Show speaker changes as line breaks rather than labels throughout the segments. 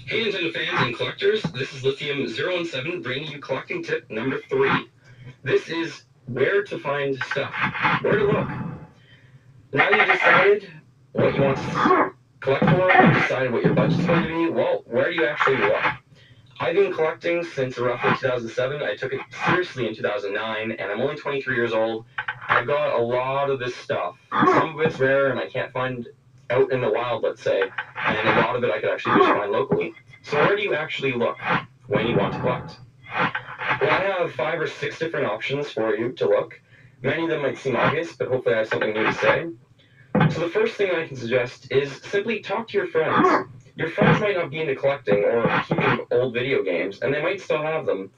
Hey Nintendo fans and collectors, this is Lithium017 bringing you collecting tip number 3. This is where to find stuff, where to look. Now you've decided what you want to collect for, you've decided what your budget's going to be, well, where do you actually look? I've been collecting since roughly 2007. I took it seriously in 2009, and I'm only 23 years old. I've got a lot of this stuff. Some of it's rare, and I can't find out in the wild, let's say, and a lot of it I could actually just find locally. So where do you actually look when you want to collect? Well, I have 5 or 6 different options for you to look. Many of them might seem obvious, but hopefully I have something new to say. So the first thing I can suggest is simply talk to your friends. Your friends might not be into collecting or keeping old video games, and they might still have them.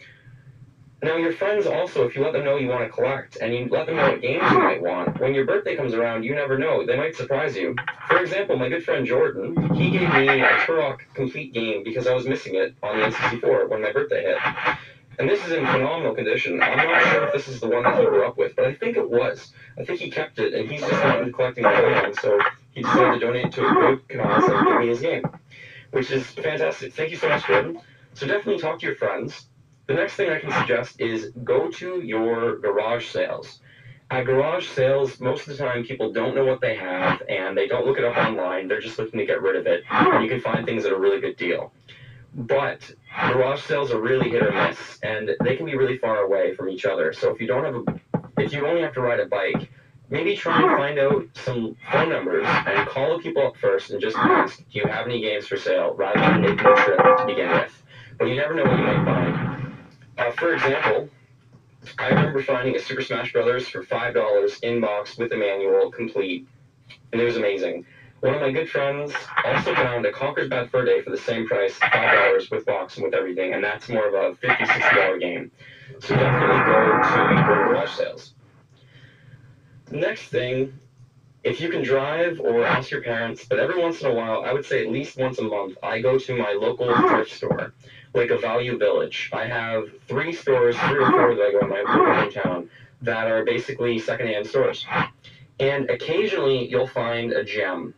Now, your friends also, if you let them know you want to collect, and you let them know what games you might want, when your birthday comes around, you never know. They might surprise you. For example, my good friend Jordan, he gave me a Turok Complete game because I was missing it on the N64 when my birthday hit. And this is in phenomenal condition. I'm not sure if this is the one that he grew up with, but I think it was. I think he kept it, and he's just not into collecting on his own, so he decided to donate to a good cause and give me his game, which is fantastic. Thank you so much, Jordan. So definitely talk to your friends. The next thing I can suggest is go to your garage sales. At garage sales, most of the time people don't know what they have, and they don't look it up online. They're just looking to get rid of it, and you can find things at a really good deal. But garage sales are really hit or miss, and they can be really far away from each other. So if you don't have if you only have to ride a bike, maybe try and find out some phone numbers and call the people up first and just ask, do you have any games for sale, rather than making a trip to begin with. But you never know what you might find. For example, I remember finding a Super Smash Brothers for $5 in box with a manual complete, and it was amazing. One of my good friends also found a Conker's Bad Fur Day for the same price, $5 with box and with everything, and that's more of a $50, $60 game. So definitely go to your garage sales. The next thing, if you can drive or ask your parents, but every once in a while, I would say at least once a month, I go to my local thrift store, like a Value Village. I have 3 or 4 that I go in my local hometown that are basically secondhand stores. And occasionally you'll find a gem.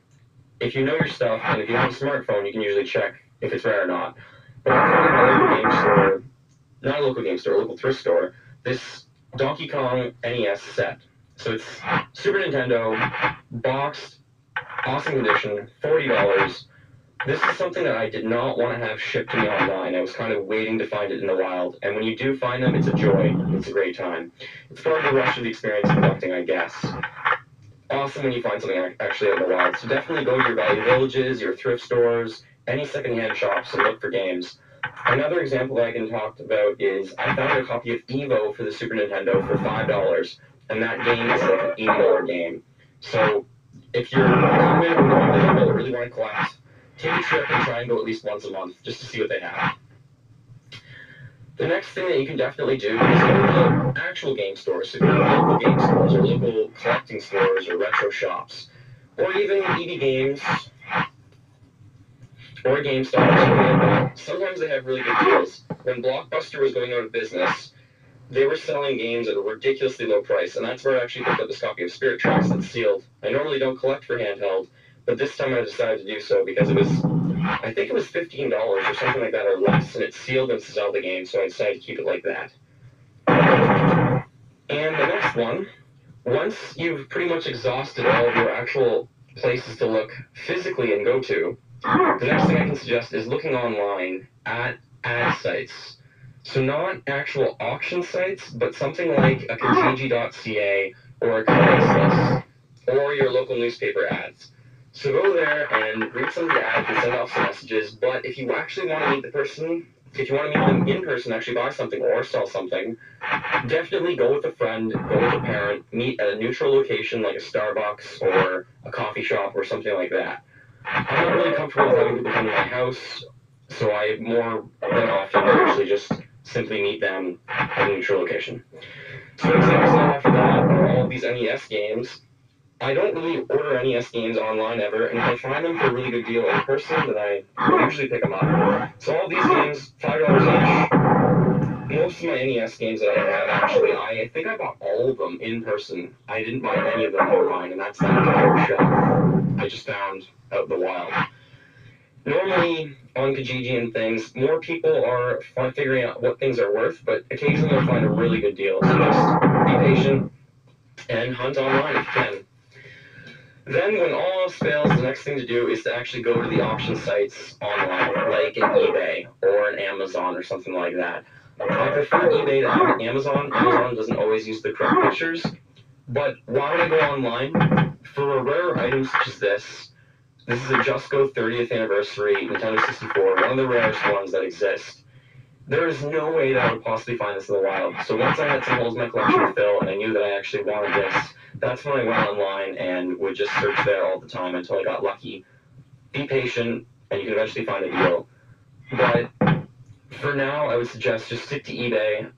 If you know your stuff, and if you have a smartphone, you can usually check if it's rare or not. But I found in a local game store, not a local game store, a local thrift store, this Donkey Kong NES set. So it's Super Nintendo, boxed, awesome condition, $40. This is something that I did not want to have shipped to me online. I was kind of waiting to find it in the wild. And when you do find them, it's a joy. It's a great time. It's part of the rush of the experience of collecting, I guess. Awesome when you find something actually out in the wild. So definitely go to your Value Villages, your thrift stores, any secondhand shops and look for games. Another example that I can talk about is I found a copy of Evo for the Super Nintendo for $5, and that game is like an $80 game. So if you're a kid or that really want to collect, take a trip and try and go at least once a month just to see what they have. The next thing that you can definitely do is go to the actual game stores, so go to local game stores or local collecting stores or retro shops, or even EB Games or GameStop or something like that. Sometimes they have really good deals. When Blockbuster was going out of business, they were selling games at a ridiculously low price, and that's where I actually picked up this copy of Spirit Tracks that's sealed. I normally don't collect for handheld, but this time I decided to do so because it was, I think it was $15 or something like that or less, and it's sealed and it's a Zelda game, so I decided to keep it like that. And the next one, once you've pretty much exhausted all of your actual places to look physically and go to, the next thing I can suggest is looking online at ad sites. So not actual auction sites, but something like a Kijiji.ca or a Craigslist or your local newspaper ads. So go there and read some of the ads and send off some messages, but if you actually want to meet the person, if you want to meet them in person, actually buy something or sell something, definitely go with a friend, go with a parent, meet at a neutral location like a Starbucks or a coffee shop or something like that. I'm not really comfortable with having people come to my house, so I more than often actually just simply meet them at a neutral location. So examples I have for that are all of these NES games. I don't really order NES games online ever, and if I find them for a really good deal in person, then I will usually pick them up. So all of these games, $5 each. Most of my NES games that I have, actually, I think I bought all of them in person. I didn't buy any of them online, and that's that entire shelf I just found out in the wild. Normally, on Kijiji and things, more people are figuring out what things are worth, but occasionally you'll find a really good deal. So just be patient and hunt online if you can. Then, when all else fails, the next thing to do is to actually go to the auction sites online, like an eBay or an Amazon or something like that. I prefer eBay to Amazon. Amazon doesn't always use the correct pictures, but why would I go online? For a rare item such as this is a Just Go 30th anniversary Nintendo 64, one of the rarest ones that exist. There is no way that I would possibly find this in the wild. So once I had some holes in my collection to fill and I knew that I actually wanted this, that's when I went online and would just search there all the time until I got lucky. Be patient, and you can eventually find a deal. But for now, I would suggest just stick to eBay.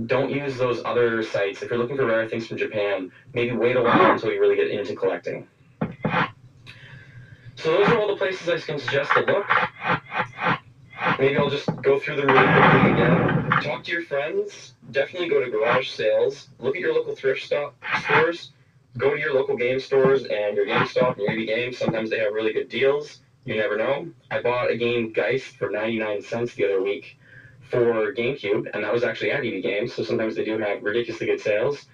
Don't use those other sites. If you're looking for rare things from Japan, maybe wait a while until you really get into collecting. So those are all the places I can suggest to look. Maybe I'll just go through them really quickly again. Talk to your friends. Definitely go to garage sales. Look at your local thrift stores. Go to your local game stores and your GameStop and your EB Games. Sometimes they have really good deals. You never know. I bought a game Geist for 99 cents the other week for GameCube, and that was actually at EB Games, so sometimes they do have ridiculously good sales.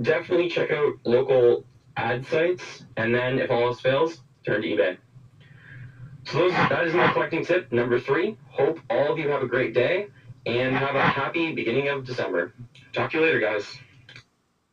Definitely check out local ad sites, and then if all else fails, turn to eBay. So that is my collecting tip number 3. Hope all of you have a great day and have a happy beginning of December. Talk to you later, guys.